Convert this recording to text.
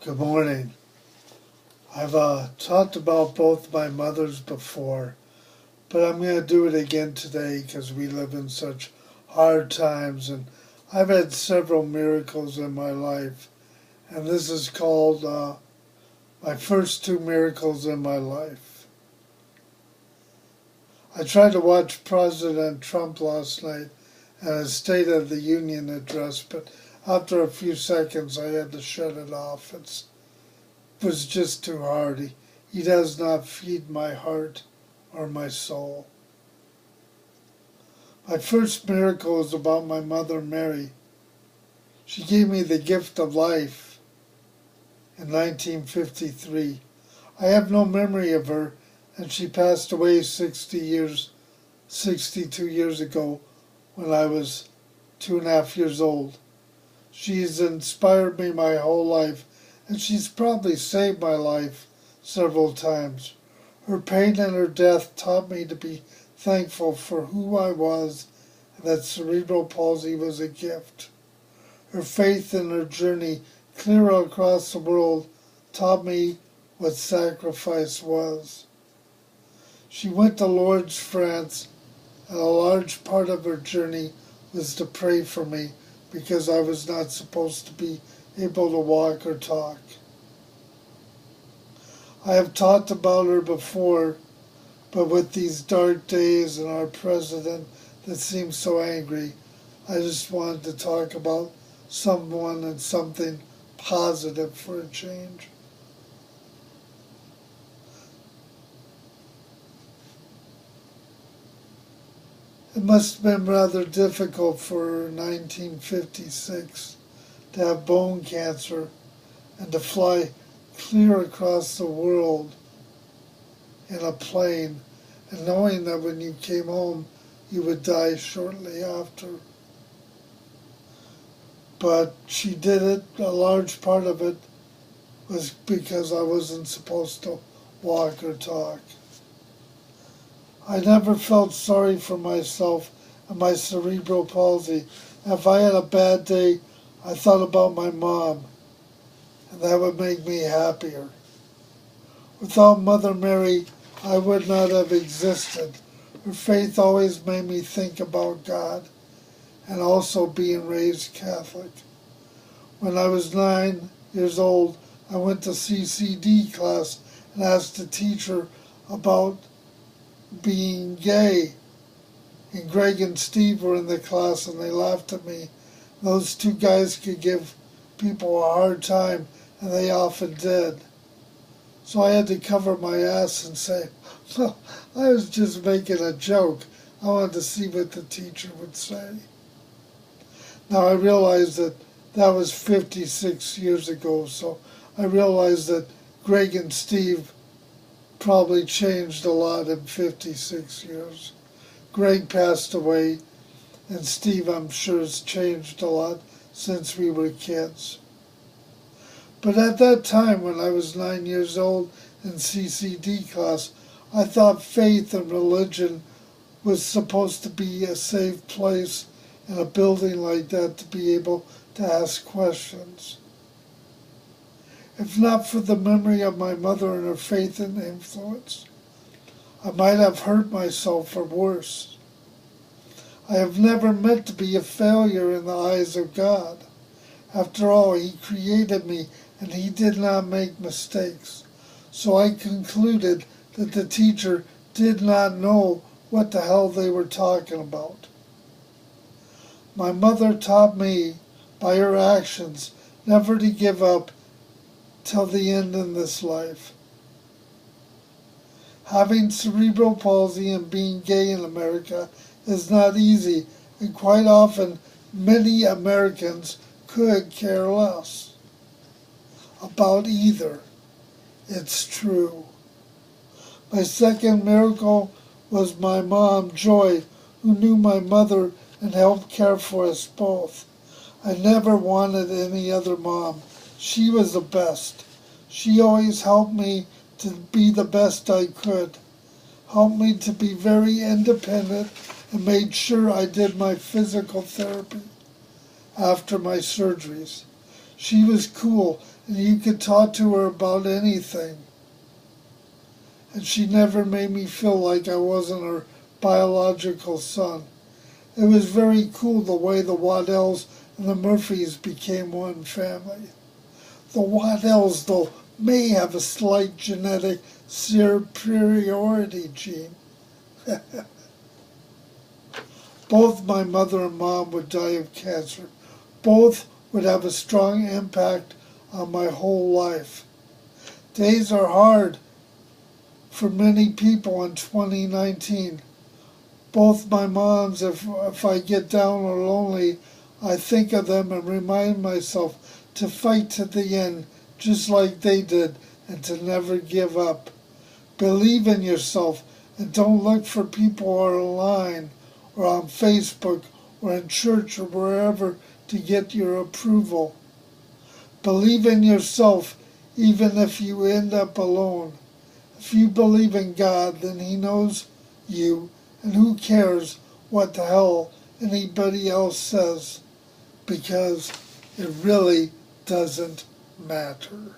Good morning. I've talked about both my mothers before, but I'm going to do it again today because we live in such hard times and I've had several miracles in my life. And this is called my first two miracles in my life. I tried to watch President Trump last night and his State of the Union address, but after a few seconds I had to shut it off. It was just too hard. He does not feed my heart or my soul. My first miracle is about my mother Mary. She gave me the gift of life in 1953. I have no memory of her, and she passed away 62 years ago when I was 2.5 years old. She's inspired me my whole life, and she's probably saved my life several times. Her pain and her death taught me to be thankful for who I was and that cerebral palsy was a gift. Her faith in her journey clear across the world taught me what sacrifice was. She went to Lourdes, France, and a large part of her journey was to pray for me because I was not supposed to be able to walk or talk. I have talked about her before, but with these dark days and our president that seems so angry, I just wanted to talk about someone and something positive for a change. It must have been rather difficult for her in 1956 to have bone cancer and to fly clear across the world in a plane and knowing that when you came home you would die shortly after. But she did it. A large part of it was because I wasn't supposed to walk or talk. I never felt sorry for myself and my cerebral palsy. If I had a bad day, I thought about my mom, and that would make me happier. Without Mother Mary, I would not have existed. Her faith always made me think about God, and also being raised Catholic. When I was 9 years old, I went to CCD class and asked the teacher about being gay. And Greg and Steve were in the class and they laughed at me. Those two guys could give people a hard time, and they often did. So I had to cover my ass and say, "No, I was just making a joke. I wanted to see what the teacher would say." Now I realize that that was 56 years ago, so I realize that Greg and Steve probably changed a lot in 56 years. Greg passed away, and Steve, I'm sure, has changed a lot since we were kids. But at that time, when I was 9 years old in CCD class, I thought faith and religion was supposed to be a safe place in a building like that to be able to ask questions. If not for the memory of my mother and her faith and influence, I might have hurt myself or worse. I have never meant to be a failure in the eyes of God. After all, He created me and He did not make mistakes. So I concluded that the teacher did not know what the hell they were talking about. My mother taught me, by her actions, never to give up till the end in this life. Having cerebral palsy and being gay in America is not easy, and quite often many Americans could care less about either. It's true. My second miracle was my mom, Joy, who knew my mother and helped care for us both. I never wanted any other mom. She was the best. She always helped me to be the best I could, helped me to be very independent, and made sure I did my physical therapy after my surgeries. She was cool, and you could talk to her about anything. And she never made me feel like I wasn't her biological son. It was very cool the way the Waddells and the Murphys became one family. The Waddells, though, may have a slight genetic superiority gene. Both my mother and mom would die of cancer. Both would have a strong impact on my whole life. Days are hard for many people in 2019. Both my moms, if I get down or lonely, I think of them and remind myself to fight to the end, just like they did, and to never give up. Believe in yourself and don't look for people online or on Facebook or in church or wherever to get your approval. Believe in yourself even if you end up alone. If you believe in God, then He knows you, and who cares what the hell anybody else says, because it really doesn't matter.